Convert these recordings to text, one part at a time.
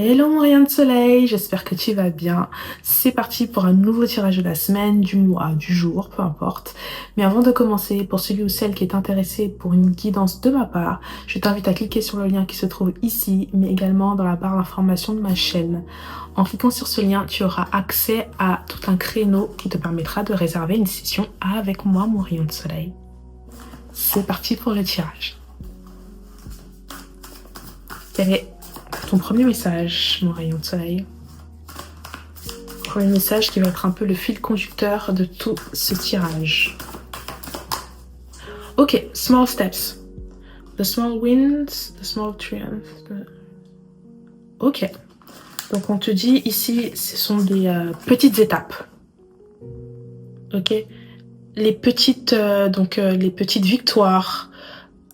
Hello mon rayon de soleil, j'espère que tu vas bien. C'est parti pour un nouveau tirage de la semaine, du mois, du jour, peu importe. Mais avant de commencer, pour celui ou celle qui est intéressé pour une guidance de ma part, je t'invite à cliquer sur le lien qui se trouve ici, mais également dans la barre d'information de ma chaîne. En cliquant sur ce lien, tu auras accès à tout un créneau qui te permettra de réserver une session avec moi, mon rayon de soleil. C'est parti pour le tirage. Quel est ton premier message, mon rayon de soleil? Premier message qui va être un peu le fil conducteur de tout ce tirage. Ok, small steps. The small wins, the small triumphs. Ok. Donc on te dit ici, ce sont des petites étapes. Ok. Les petites, les petites victoires,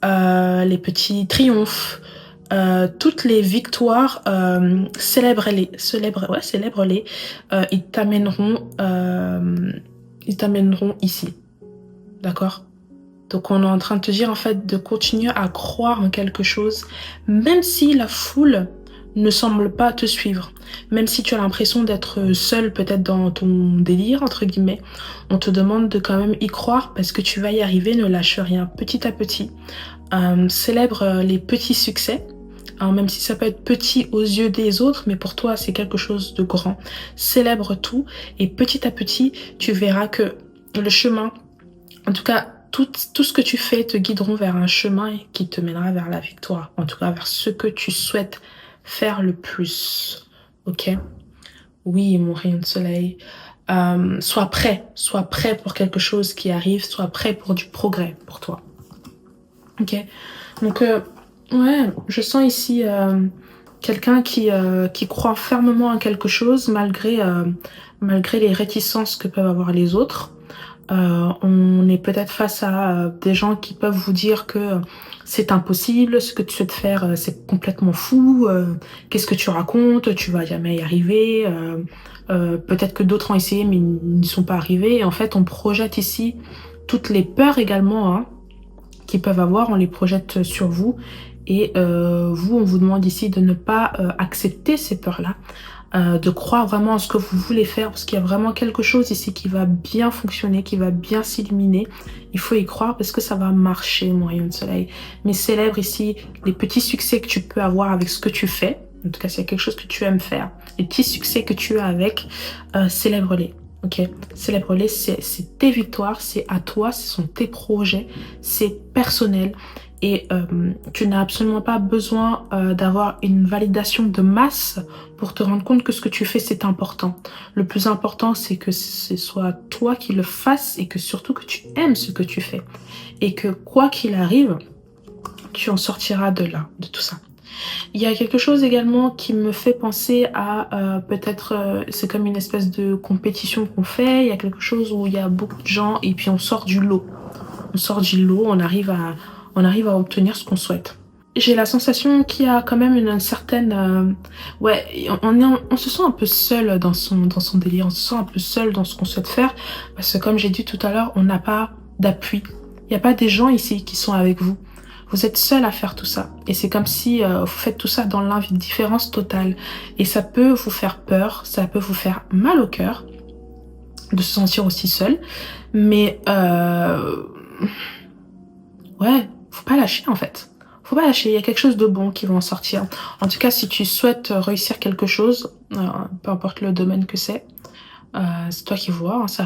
les petits triomphes. Toutes les victoires, célèbre-les, célèbre-les, ils t'amèneront ici, d'accord? Donc on est en train de te dire en fait de continuer à croire en quelque chose, même si la foule ne semble pas te suivre, même si tu as l'impression d'être seul peut-être dans ton délire, entre guillemets, on te demande de quand même y croire parce que tu vas y arriver, ne lâche rien, petit à petit, célèbre les petits succès. Alors même si ça peut être petit aux yeux des autres, mais pour toi c'est quelque chose de grand. Célèbre tout et petit à petit tu verras que le chemin, en tout cas tout ce que tu fais te guideront vers un chemin qui te mènera vers la victoire. En tout cas vers ce que tu souhaites faire le plus. Ok? Oui mon rayon de soleil. Sois prêt pour quelque chose qui arrive, sois prêt pour du progrès pour toi. Ok? Donc ouais, je sens ici quelqu'un qui croit fermement en quelque chose malgré les réticences que peuvent avoir les autres. On est peut-être face à des gens qui peuvent vous dire que c'est impossible, ce que tu souhaites faire, c'est complètement fou, qu'est-ce que tu racontes, tu vas jamais y arriver. Peut-être que d'autres ont essayé mais n'y sont pas arrivés. Et en fait, on projette ici toutes les peurs également, hein, qu'ils peuvent avoir, on les projette sur vous. Et vous, on vous demande ici de ne pas accepter ces peurs-là, de croire vraiment en ce que vous voulez faire, parce qu'il y a vraiment quelque chose ici qui va bien fonctionner, qui va bien s'illuminer. Il faut y croire parce que ça va marcher, mon rayon de soleil. Mais célèbre ici les petits succès que tu peux avoir avec ce que tu fais. En tout cas, s'il y a quelque chose que tu aimes faire, les petits succès que tu as avec, célèbre-les. Ok, célèbre-les, c'est tes victoires, c'est à toi, ce sont tes projets, c'est personnel. Et tu n'as absolument pas besoin d'avoir une validation de masse pour te rendre compte que ce que tu fais, c'est important. Le plus important, c'est que ce soit toi qui le fasses et que surtout que tu aimes ce que tu fais. Et que quoi qu'il arrive, tu en sortiras de là, de tout ça. Il y a quelque chose également qui me fait penser à peut-être, c'est comme une espèce de compétition qu'on fait. Il y a quelque chose où il y a beaucoup de gens et puis on sort du lot. On sort du lot, on arrive à obtenir ce qu'on souhaite. J'ai la sensation qu'il y a quand même une certaine... ouais, on se sent un peu seul dans son délire, on se sent un peu seul dans ce qu'on souhaite faire, parce que comme j'ai dit tout à l'heure, on n'a pas d'appui. Il n'y a pas des gens ici qui sont avec vous. Vous êtes seul à faire tout ça. Et c'est comme si vous faites tout ça dans l'indifférence totale. Et ça peut vous faire peur, ça peut vous faire mal au cœur de se sentir aussi seul. Mais ouais, faut pas lâcher en fait. Faut pas lâcher, il y a quelque chose de bon qui va en sortir. En tout cas, si tu souhaites réussir quelque chose, peu importe le domaine que c'est toi qui vois, hein, ça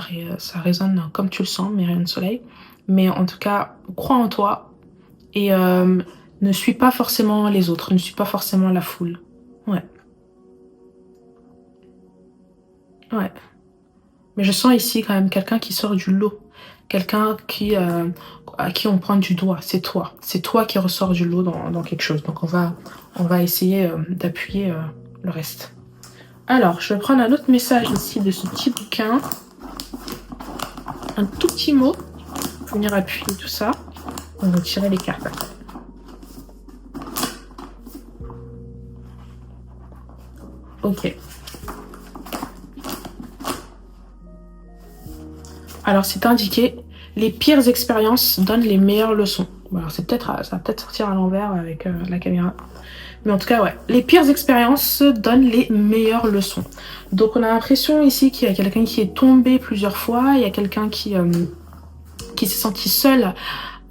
résonne comme tu le sens, mes rayons de soleil. Mais en tout cas, crois en toi et ne suis pas forcément les autres, ne suis pas forcément la foule. Ouais. Ouais. Mais je sens ici quand même quelqu'un qui sort du lot. Quelqu'un à qui on pointe du doigt. C'est toi. C'est toi qui ressors du lot dans quelque chose. Donc on va essayer d'appuyer le reste. Alors, je vais prendre un autre message ici de ce petit bouquin. Un tout petit mot pour venir appuyer tout ça. On va tirer les cartes. Ok. Alors, c'est indiqué, les pires expériences donnent les meilleures leçons. Alors, ça va peut-être sortir à l'envers avec la caméra. Mais en tout cas, ouais, les pires expériences donnent les meilleures leçons. Donc on a l'impression ici qu'il y a quelqu'un qui est tombé plusieurs fois, il y a quelqu'un qui s'est senti seul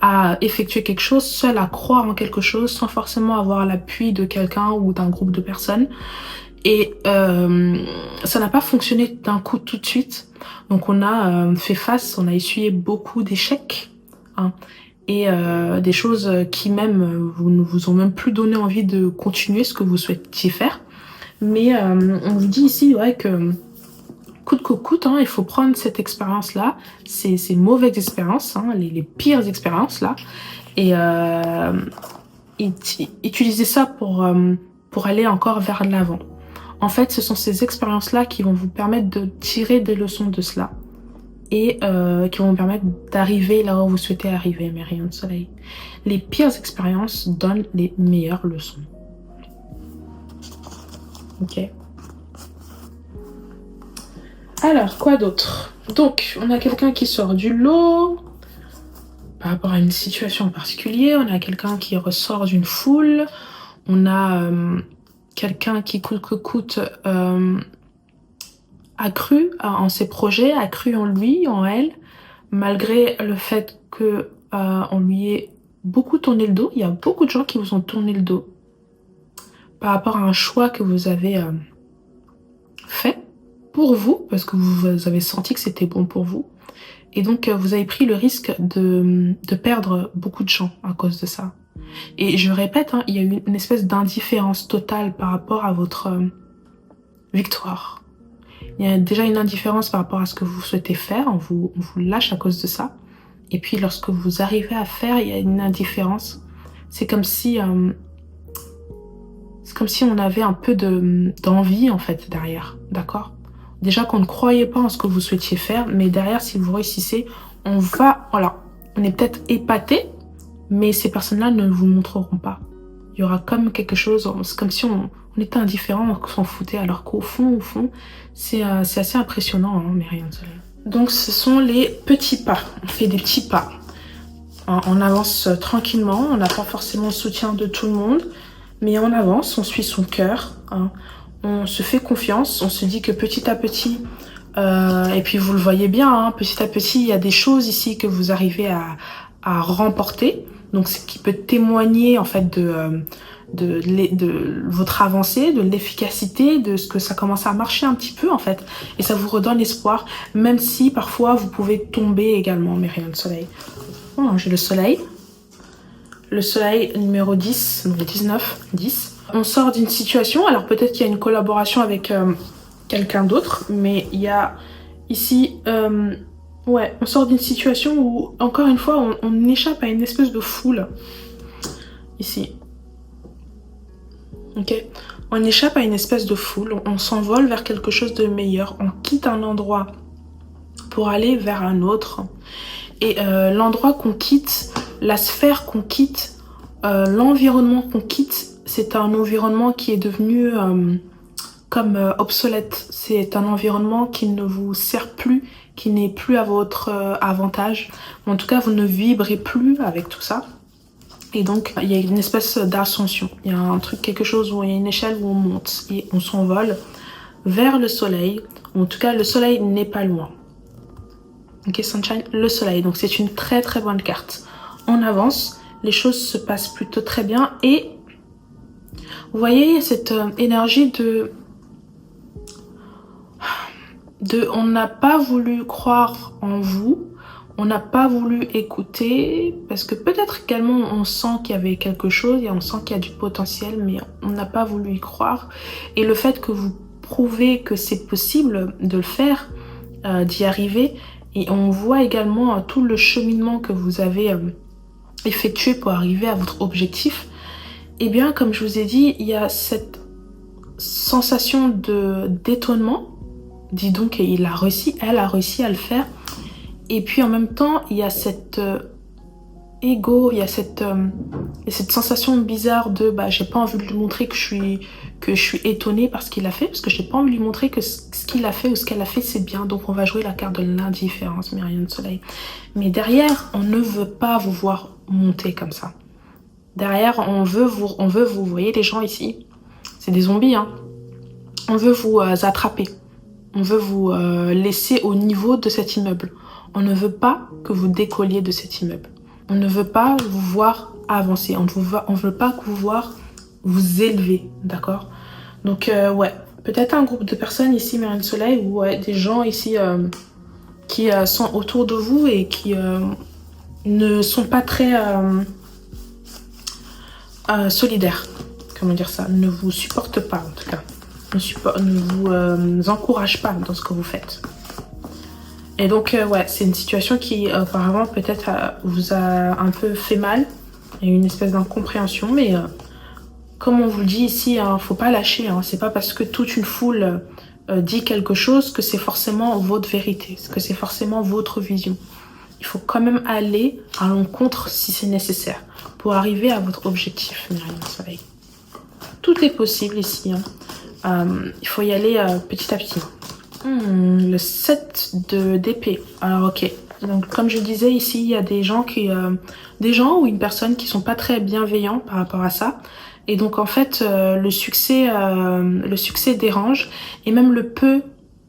à effectuer quelque chose, seul à croire en quelque chose, sans forcément avoir l'appui de quelqu'un ou d'un groupe de personnes. Et ça n'a pas fonctionné d'un coup tout de suite. Donc on a fait face, on a essuyé beaucoup d'échecs. Hein, et des choses qui même ne vous ont même plus donné envie de continuer ce que vous souhaitiez faire. Mais on vous dit ici ouais, que coûte que coûte, hein, il faut prendre cette expérience-là, ces mauvaises expériences, hein, les pires expériences-là, et utiliser ça pour aller encore vers l'avant. En fait, ce sont ces expériences-là qui vont vous permettre de tirer des leçons de cela et qui vont vous permettre d'arriver là où vous souhaitez arriver, mes rayons de soleil. Les pires expériences donnent les meilleures leçons. Ok. Alors, quoi d'autre? Donc, on a quelqu'un qui sort du lot par rapport à une situation en particulier. On a quelqu'un qui ressort d'une foule. On a quelqu'un qui coûte que coûte a cru en ses projets, a cru en lui, en elle, malgré le fait que on lui ait beaucoup tourné le dos. Il y a beaucoup de gens qui vous ont tourné le dos par rapport à un choix que vous avez fait pour vous, parce que vous avez senti que c'était bon pour vous. Et donc, vous avez pris le risque de perdre beaucoup de gens à cause de ça. Et je répète, hein, il y a eu une espèce d'indifférence totale par rapport à votre victoire. Il y a déjà une indifférence par rapport à ce que vous souhaitez faire, on vous lâche à cause de ça. Et puis, lorsque vous arrivez à faire, il y a une indifférence. C'est comme si on avait un peu d'envie, en fait, derrière, d'accord? Déjà qu'on ne croyait pas en ce que vous souhaitiez faire, mais derrière, si vous réussissez, on est peut-être épaté, mais ces personnes-là ne vous montreront pas. Il y aura comme quelque chose, c'est comme si on était indifférent, on s'en foutait, alors qu'au fond, c'est assez impressionnant, hein, mes rayons de soleil. Donc, ce sont les petits pas. On fait des petits pas. On avance tranquillement, on n'a pas forcément le soutien de tout le monde, mais on avance, on suit son cœur, hein. On se fait confiance, on se dit que petit à petit, et puis vous le voyez bien, hein, petit à petit, il y a des choses ici que vous arrivez à remporter. Donc, ce qui peut témoigner en fait de votre avancée, de l'efficacité, de ce que ça commence à marcher un petit peu en fait. Et ça vous redonne espoir, même si parfois vous pouvez tomber également, mes rayons de soleil. Oh, j'ai le soleil. Le soleil numéro 10, donc 19, 10. On sort d'une situation, alors peut-être qu'il y a une collaboration avec quelqu'un d'autre, mais il y a ici, ouais, on sort d'une situation où, encore une fois, on échappe à une espèce de foule, ici. Ok, on échappe à une espèce de foule, on s'envole vers quelque chose de meilleur, on quitte un endroit pour aller vers un autre. Et l'endroit qu'on quitte, la sphère qu'on quitte, l'environnement qu'on quitte, c'est un environnement qui est devenu comme obsolète. C'est un environnement qui ne vous sert plus, qui n'est plus à votre avantage. En tout cas, vous ne vibrez plus avec tout ça. Et donc, il y a une espèce d'ascension. Il y a un truc, quelque chose où il y a une échelle où on monte et on s'envole vers le soleil. En tout cas, le soleil n'est pas loin. Ok, Sunshine, le soleil. Donc, c'est une très très bonne carte. On avance, les choses se passent plutôt très bien et vous voyez cette énergie de on n'a pas voulu croire en vous, on n'a pas voulu écouter, parce que peut-être également on sent qu'il y avait quelque chose et on sent qu'il y a du potentiel, mais on n'a pas voulu y croire. Et le fait que vous prouvez que c'est possible de le faire, d'y arriver, et on voit également tout le cheminement que vous avez effectué pour arriver à votre objectif. Et bien, comme je vous ai dit, il y a cette sensation d'étonnement. Dis donc, elle a réussi à le faire. Et puis en même temps, il y a cet ego, il y a cette sensation bizarre de j'ai pas envie de lui montrer que je suis étonnée par ce qu'il a fait, parce que j'ai pas envie de lui montrer que ce qu'il a fait ou ce qu'elle a fait c'est bien. Donc on va jouer la carte de l'indifférence, mes rayons de soleil. Mais derrière, on ne veut pas vous voir monter comme ça. Derrière, on veut vous voyez les gens ici, c'est des zombies, hein. On veut vous attraper. On veut vous laisser au niveau de cet immeuble. On ne veut pas que vous décolliez de cet immeuble. On ne veut pas vous voir avancer. On ne veut pas que vous voir vous élever, d'accord? Donc, ouais, peut-être un groupe de personnes ici, Méridienne Soleil, ou ouais, des gens ici qui sont autour de vous et qui ne sont pas très solidaires. Comment dire ça? Ne vous supportent pas, en tout cas. Ne vous encourage pas dans ce que vous faites. Et donc, ouais, c'est une situation qui, apparemment, peut-être vous a un peu fait mal. Il y a une espèce d'incompréhension, mais comme on vous le dit ici, hein, faut pas lâcher. Hein, c'est pas parce que toute une foule dit quelque chose que c'est forcément votre vérité, que c'est forcément votre vision. Il faut quand même aller à l'encontre si c'est nécessaire pour arriver à votre objectif, Méridienne Soleil. Tout est possible ici. Hein. Il faut y aller petit à petit. Le 7 d'épée. Alors ok. Donc comme je disais ici, il y a des gens ou une personne qui sont pas très bienveillants par rapport à ça. Et donc en fait, le succès dérange. Et même le peu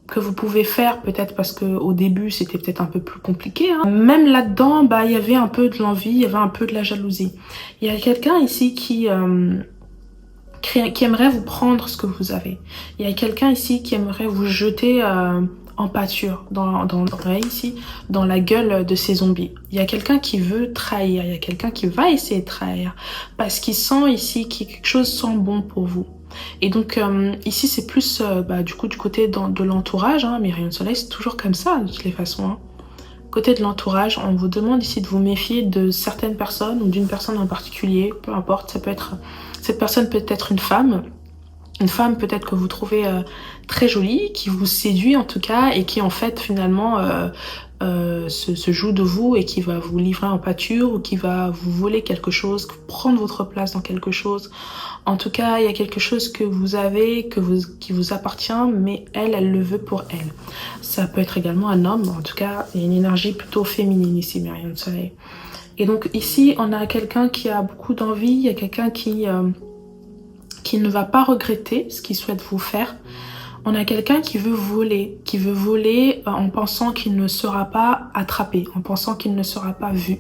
que vous pouvez faire, peut-être parce que au début c'était peut-être un peu plus compliqué. Hein. Même là-dedans, bah il y avait un peu de l'envie, il y avait un peu de la jalousie. Il y a quelqu'un ici qui aimerait vous prendre ce que vous avez. Il y a quelqu'un ici qui aimerait vous jeter en pâture dans la gueule de ces zombies. Il y a quelqu'un qui veut trahir, il y a quelqu'un qui va essayer de trahir parce qu'il sent ici que quelque chose sent bon pour vous. Et donc ici c'est plus du coup du côté de l'entourage, hein, Méridienne Soleil c'est toujours comme ça de toutes les façons. Hein. Côté de l'entourage, on vous demande ici de vous méfier de certaines personnes ou d'une personne en particulier, peu importe, ça peut être cette personne peut être une femme peut-être que vous trouvez très jolie, qui vous séduit en tout cas et qui en fait finalement se joue de vous et qui va vous livrer en pâture ou qui va vous voler quelque chose, prendre votre place dans quelque chose. En tout cas, il y a quelque chose que vous avez, qui vous appartient, mais elle le veut pour elle. Ça peut être également un homme, en tout cas, il y a une énergie plutôt féminine ici, Méridienne Soleil. Et donc ici, on a quelqu'un qui a beaucoup d'envie, il y a quelqu'un qui ne va pas regretter ce qu'il souhaite vous faire. On a quelqu'un qui veut voler en pensant qu'il ne sera pas attrapé, en pensant qu'il ne sera pas vu.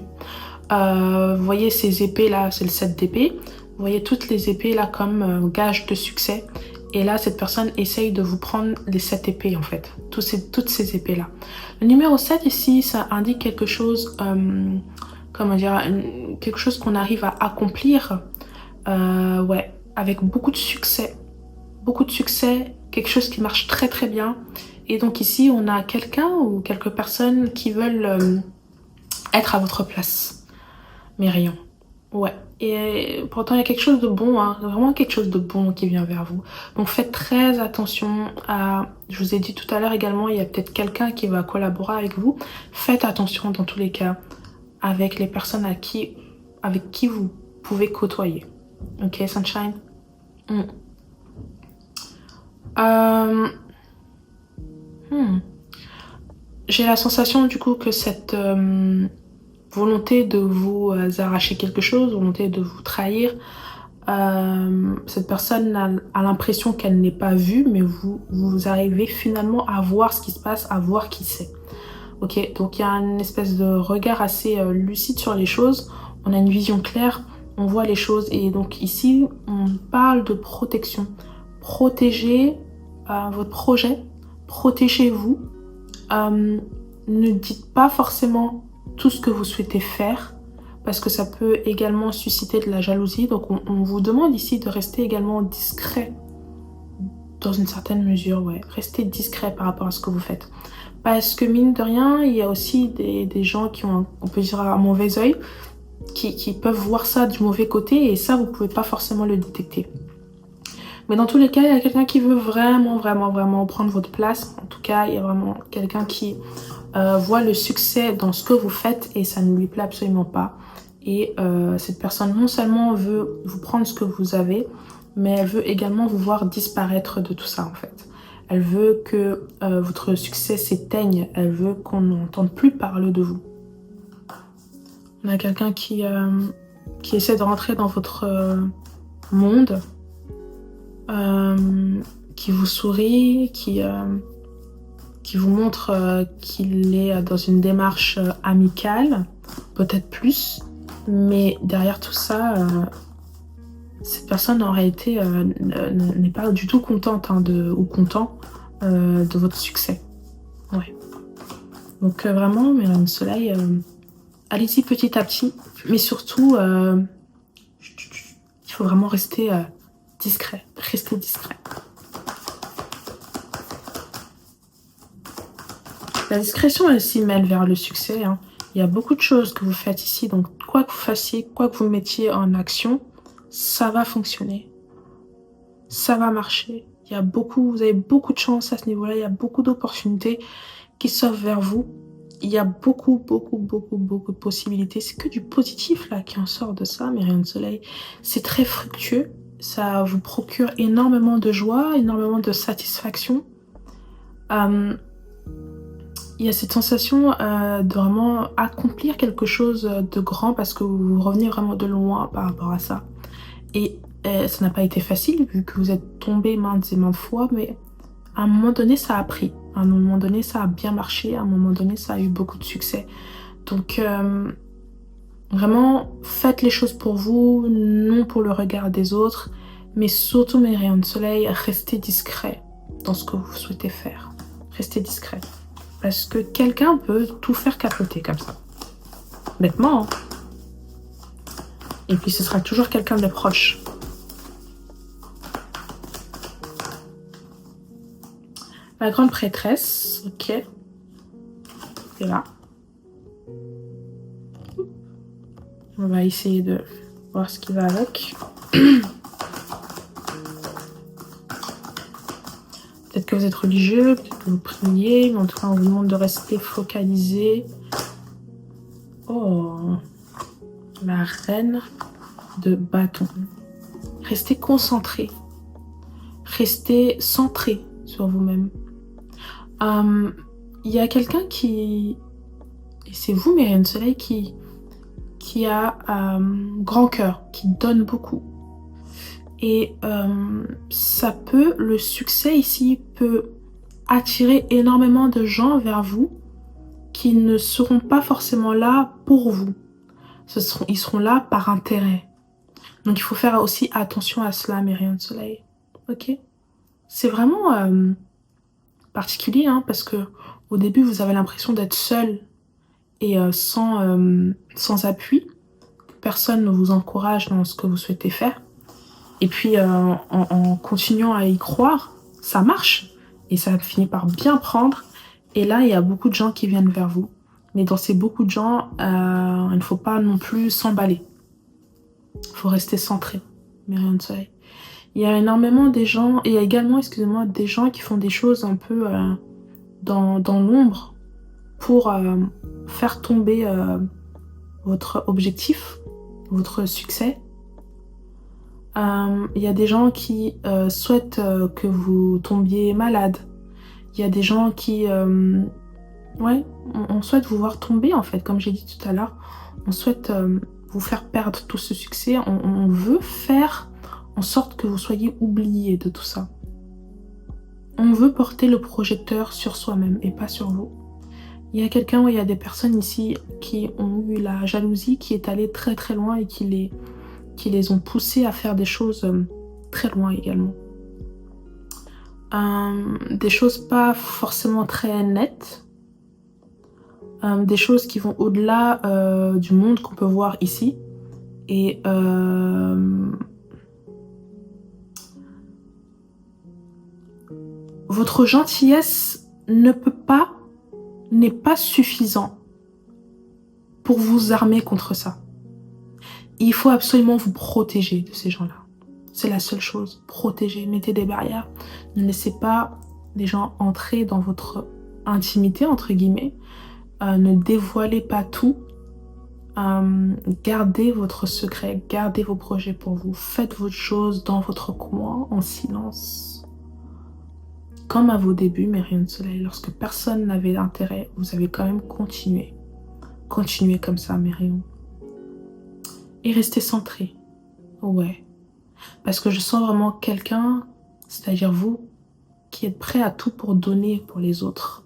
Vous voyez ces épées là, c'est le 7 d'épée. Vous voyez toutes les épées là comme gage de succès. Et là, cette personne essaye de vous prendre les 7 épées en fait. Toutes ces épées là. Le numéro 7 ici, ça indique quelque chose, comment dire, quelque chose qu'on arrive à accomplir. Ouais. Avec beaucoup de succès, quelque chose qui marche très très bien. Et donc ici, on a quelqu'un ou quelques personnes qui veulent être à votre place. Méridienne. Ouais. Et pourtant, il y a quelque chose de bon, hein, vraiment quelque chose de bon qui vient vers vous. Donc faites très attention à... Je vous ai dit tout à l'heure également, il y a peut-être quelqu'un qui va collaborer avec vous. Faites attention dans tous les cas avec les personnes avec qui vous pouvez côtoyer. Ok, Sunshine. J'ai la sensation du coup que cette volonté de vous arracher quelque chose, volonté de vous trahir, cette personne a l'impression qu'elle n'est pas vue, mais vous arrivez finalement à voir ce qui se passe, à voir qui c'est. Ok, donc il y a une espèce de regard assez lucide sur les choses, on a une vision claire. On voit les choses et donc ici, on parle de protection. Protégez votre projet, protégez-vous. Ne dites pas forcément tout ce que vous souhaitez faire parce que ça peut également susciter de la jalousie. Donc on vous demande ici de rester également discret dans une certaine mesure. Ouais, restez discret par rapport à ce que vous faites. Parce que mine de rien, il y a aussi des gens qui ont, on peut dire, un mauvais œil. Qui peuvent voir ça du mauvais côté et ça vous pouvez pas forcément le détecter. Mais dans tous les cas, il y a quelqu'un qui veut vraiment prendre votre place. En tout cas, il y a vraiment quelqu'un qui voit le succès dans ce que vous faites et ça ne lui plaît absolument pas. Et cette personne non seulement veut vous prendre ce que vous avez, mais elle veut également vous voir disparaître de tout ça en fait. Elle veut que votre succès s'éteigne, elle veut qu'on n'entende plus parler de vous. On a quelqu'un qui qui essaie de rentrer dans votre monde, qui vous sourit, qui vous montre qu'il est dans une démarche amicale, peut-être plus, mais derrière tout ça, cette personne en réalité n'est pas du tout contente ou content de votre succès. Ouais. Donc vraiment, Mesdames Soleil, allez-y petit à petit, mais surtout, il faut vraiment rester discret, rester discret. La discrétion aussi mène vers le succès, hein. Il y a beaucoup de choses que vous faites ici, donc quoi que vous fassiez, quoi que vous mettiez en action, ça va fonctionner. Ça va marcher. Vous avez beaucoup de chance à ce niveau-là, il y a beaucoup d'opportunités qui s'offrent vers vous. Il y a beaucoup de possibilités. C'est que du positif là qui en sort de ça, mes rayons de soleil. C'est très fructueux. Ça vous procure énormément de joie, énormément de satisfaction. Il y a cette sensation de vraiment accomplir quelque chose de grand parce que vous revenez vraiment de loin par rapport à ça. Et ça n'a pas été facile vu que vous êtes tombé maintes et maintes fois, mais à un moment donné, ça a pris. À un moment donné, ça a bien marché. À un moment donné, ça a eu beaucoup de succès. Donc, vraiment, faites les choses pour vous, non pour le regard des autres. Mais surtout, mes rayons de soleil, restez discret dans ce que vous souhaitez faire. Restez discret. Parce que quelqu'un peut tout faire capoter comme ça. Bêtement, hein. Et puis, ce sera toujours quelqu'un de proche. La grande prêtresse, ok. Et là. On va essayer de voir ce qui va avec. Peut-être que vous êtes religieux, peut-être que vous priez, mais en tout cas, on vous demande de rester focalisé. Oh, la reine de bâton. Restez concentré. Restez centré sur vous-même. Il y a quelqu'un qui... Et c'est vous, mes rayons de soleil, qui a grand cœur, qui donne beaucoup. Et le succès ici peut attirer énormément de gens vers vous qui ne seront pas forcément là pour vous. Ils seront là par intérêt. Donc il faut faire aussi attention à cela, mes rayons de soleil. Ok? C'est vraiment particulier, hein, parce que au début, vous avez l'impression d'être seul et sans appui. Personne ne vous encourage dans ce que vous souhaitez faire. Et puis, en continuant à y croire, ça marche. Et ça finit par bien prendre. Et là, il y a beaucoup de gens qui viennent vers vous. Mais dans ces beaucoup de gens, il ne faut pas non plus s'emballer. Il faut rester centré, mes rayons de soleil. Il y a énormément des gens, et il y a également, excusez-moi, des gens qui font des choses un peu dans l'ombre pour faire tomber votre objectif, votre succès. Il y a des gens qui souhaitent que vous tombiez malade. Il y a des gens qui... on souhaite vous voir tomber, en fait, comme j'ai dit tout à l'heure. On souhaite vous faire perdre tout ce succès. On veut faire en sorte que vous soyez oubliés de tout ça. On veut porter le projecteur sur soi-même et pas sur vous. Il y a quelqu'un, il y a des personnes ici qui ont eu la jalousie, qui est allée très très loin et qui les ont poussés à faire des choses très loin également. Des choses pas forcément très nettes. Des choses qui vont au-delà du monde qu'on peut voir ici. Et votre gentillesse n'est pas suffisant pour vous armer contre ça. Il faut absolument vous protéger de ces gens-là. C'est la seule chose. Protéger, mettez des barrières. Ne laissez pas les gens entrer dans votre intimité, entre guillemets. Ne dévoilez pas tout. Gardez votre secret, gardez vos projets pour vous. Faites votre chose dans votre coin, en silence. Comme à vos débuts, mes rayons de soleil, lorsque personne n'avait d'intérêt, vous avez quand même continué. Continuez comme ça, mes rayons. et restez centré. Ouais. Parce que je sens vraiment quelqu'un, c'est-à-dire vous, qui êtes prêt à tout pour donner pour les autres.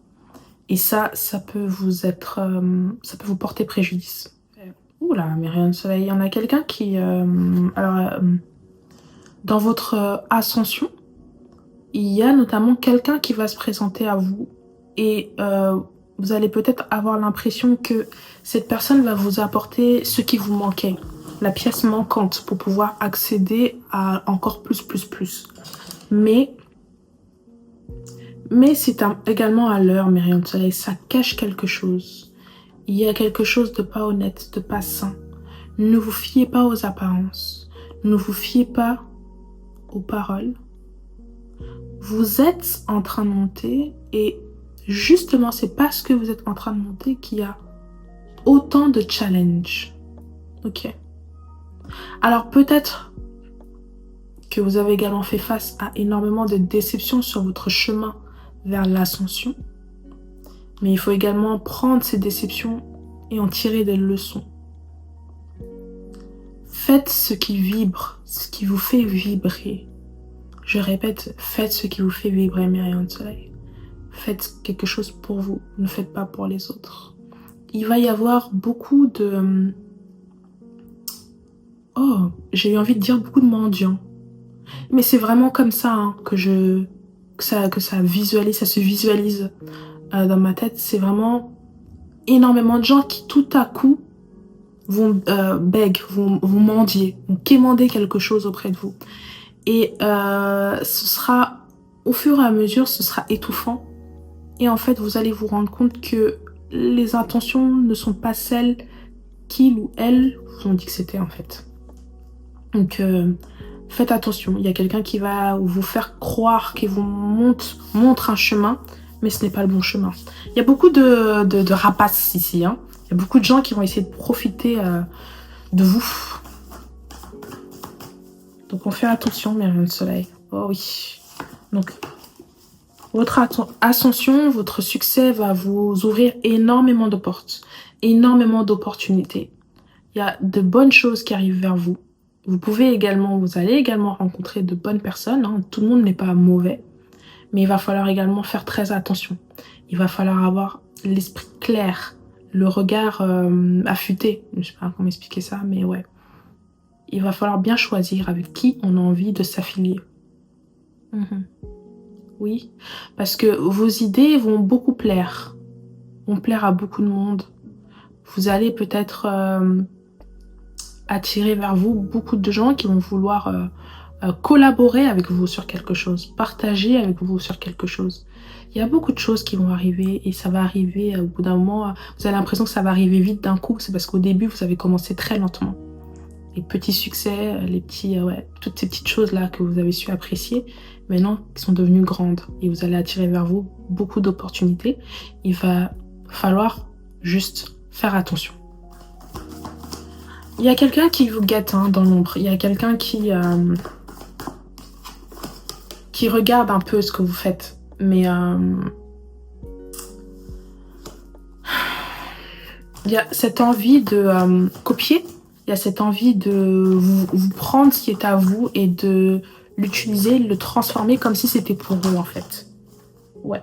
Et ça peut vous être, ça peut vous porter préjudice. Ouh là, mais rien de soleil. Il y en a quelqu'un qui, dans votre ascension, il y a notamment quelqu'un qui va se présenter à vous et vous allez peut-être avoir l'impression que cette personne va vous apporter ce qui vous manquait, la pièce manquante pour pouvoir accéder à encore plus. Mais c'est également à l'heure, mes rayons de soleil, ça cache quelque chose. Il y a quelque chose de pas honnête, de pas sain. Ne vous fiez pas aux apparences. Ne vous fiez pas aux paroles. Vous êtes en train de monter et justement, c'est parce que vous êtes en train de monter qu'il y a autant de challenges. Ok. Alors peut-être que vous avez également fait face à énormément de déceptions sur votre chemin vers l'ascension. Mais il faut également prendre ces déceptions et en tirer des leçons. Faites ce qui vibre, ce qui vous fait vibrer. Je répète, faites ce qui vous fait vibrer, mes rayons de soleil. Faites quelque chose pour vous, ne faites pas pour les autres. Il va y avoir beaucoup de... Oh, j'ai eu envie de dire beaucoup de mendiants. Mais c'est vraiment comme ça hein, que ça visualise, ça se visualise dans ma tête. C'est vraiment énormément de gens qui tout à coup vont vont mendier, vont quémander quelque chose auprès de vous. Et ce sera, au fur et à mesure, ce sera étouffant. Et en fait, vous allez vous rendre compte que les intentions ne sont pas celles qu'ils ou elles vous ont dit que c'était en fait. Donc, faites attention. Il y a quelqu'un qui va vous faire croire qu'il vous montre un chemin, mais ce n'est pas le bon chemin. Il y a beaucoup de rapaces ici. Hein. Il y a beaucoup de gens qui vont essayer de profiter de vous. Donc, on fait attention, mes rayons de soleil. Oh oui. Donc, votre ascension, votre succès va vous ouvrir énormément de portes, énormément d'opportunités. Il y a de bonnes choses qui arrivent vers vous. Vous allez également rencontrer de bonnes personnes. Hein. Tout le monde n'est pas mauvais. Mais il va falloir également faire très attention. Il va falloir avoir l'esprit clair, le regard affûté. Je ne sais pas comment expliquer ça, mais ouais. Il va falloir bien choisir avec qui on a envie de s'affilier. Oui, parce que vos idées vont beaucoup plaire. Vont plaire à beaucoup de monde. Vous allez peut-être attirer vers vous beaucoup de gens qui vont vouloir collaborer avec vous sur quelque chose, partager avec vous sur quelque chose. Il y a beaucoup de choses qui vont arriver et ça va arriver au bout d'un moment. Vous avez l'impression que ça va arriver vite d'un coup. C'est parce qu'au début, vous avez commencé très lentement. Les petits succès, toutes ces petites choses-là que vous avez su apprécier, maintenant, qui sont devenues grandes. Et vous allez attirer vers vous beaucoup d'opportunités. Il va falloir juste faire attention. Il y a quelqu'un qui vous guette hein, dans l'ombre. Il y a quelqu'un qui regarde un peu ce que vous faites. Mais il y a cette envie de copier. Il y a cette envie de vous prendre ce qui est à vous et de l'utiliser, le transformer comme si c'était pour vous en fait. Ouais.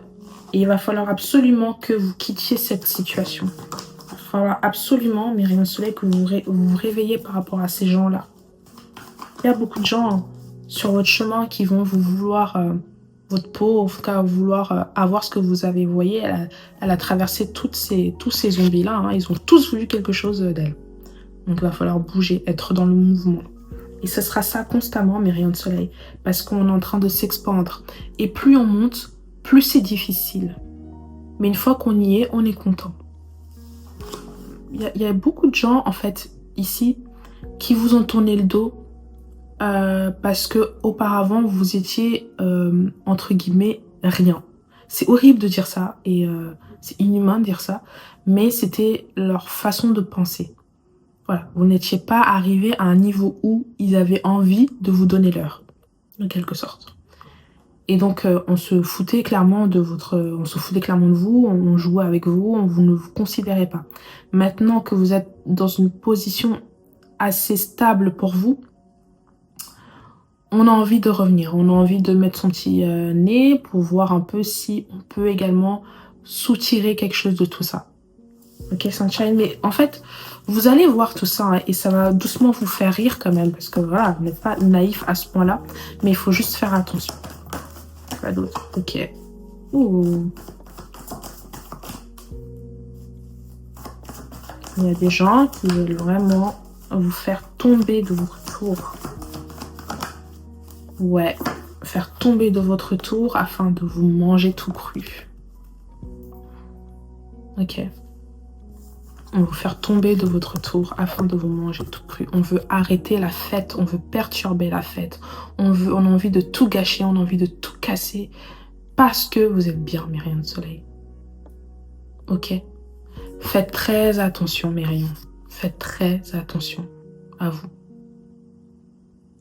Et il va falloir absolument que vous quittiez cette situation. Il va falloir absolument, mes rayons de soleil, que vous vous réveillez par rapport à ces gens-là. Il y a beaucoup de gens sur votre chemin qui vont vous vouloir votre peau, en tout cas vouloir avoir ce que vous avez. Vous voyez, elle a traversé tous ces zombies-là. Hein. Ils ont tous voulu quelque chose d'elle. Donc, il va falloir bouger, être dans le mouvement. Et ce sera ça constamment, mes rayons de soleil. Parce qu'on est en train de s'expandre. Et plus on monte, plus c'est difficile. Mais une fois qu'on y est, on est content. Il y a beaucoup de gens, en fait, ici, qui vous ont tourné le dos. Parce que auparavant, vous étiez, entre guillemets, rien. C'est horrible de dire ça. Et c'est inhumain de dire ça. Mais c'était leur façon de penser. Voilà, vous n'étiez pas arrivé à un niveau où ils avaient envie de vous donner l'heure, en quelque sorte. Et donc, on se foutait clairement de vous, on jouait avec vous, vous ne vous considérez pas. Maintenant que vous êtes dans une position assez stable pour vous, on a envie de revenir. On a envie de mettre son petit nez pour voir un peu si on peut également soutirer quelque chose de tout ça. Ok, Sunshine, mais en fait, vous allez voir tout ça hein, et ça va doucement vous faire rire quand même parce que voilà, vous n'êtes pas naïf à ce point-là, mais il faut juste faire attention. Pas d'autre. Ok. Ouh. Il y a des gens qui veulent vraiment vous faire tomber de votre tour. Ouais, faire tomber de votre tour afin de vous manger tout cru. Ok. On veut vous faire tomber de votre tour afin de vous manger tout cru. On veut arrêter la fête, on veut perturber la fête. On a envie de tout gâcher, on a envie de tout casser parce que vous êtes bien, mes rayons de soleil. Ok? Faites très attention, mes rayons. Faites très attention à vous.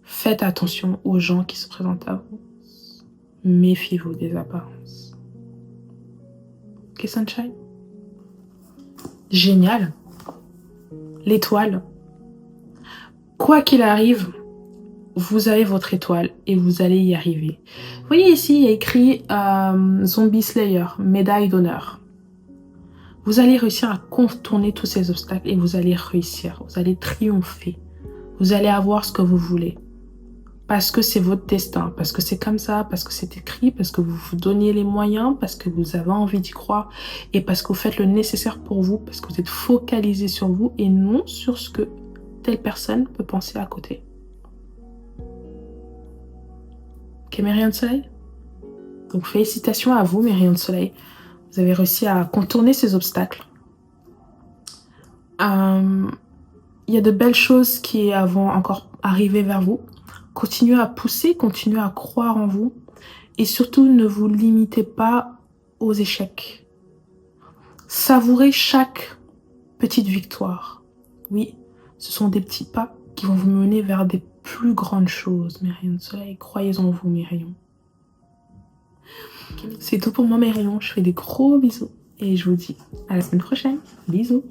Faites attention aux gens qui se présentent à vous. Méfiez-vous des apparences. Ok, Sunshine? Génial. L'étoile. Quoi qu'il arrive, vous avez votre étoile et vous allez y arriver. Vous voyez ici, il y a écrit Zombie Slayer, médaille d'honneur. Vous allez réussir à contourner tous ces obstacles et vous allez réussir. Vous allez triompher. Vous allez avoir ce que vous voulez. Parce que c'est votre destin, parce que c'est comme ça, parce que c'est écrit, parce que vous vous donnez les moyens, parce que vous avez envie d'y croire et parce que vous faites le nécessaire pour vous, parce que vous êtes focalisé sur vous et non sur ce que telle personne peut penser à côté. Ok, mes rayons de soleil? Donc félicitations à vous, mes rayons de soleil. Vous avez réussi à contourner ces obstacles. Il y a de belles choses qui vont encore arriver vers vous. Continuez à pousser, continuez à croire en vous. Et surtout, ne vous limitez pas aux échecs. Savourez chaque petite victoire. Oui, ce sont des petits pas qui vont vous mener vers des plus grandes choses, mes rayons de soleil. Croyez en vous, mes rayons. C'est tout pour moi, mes rayons. Je fais des gros bisous. Et je vous dis à la semaine prochaine. Bisous.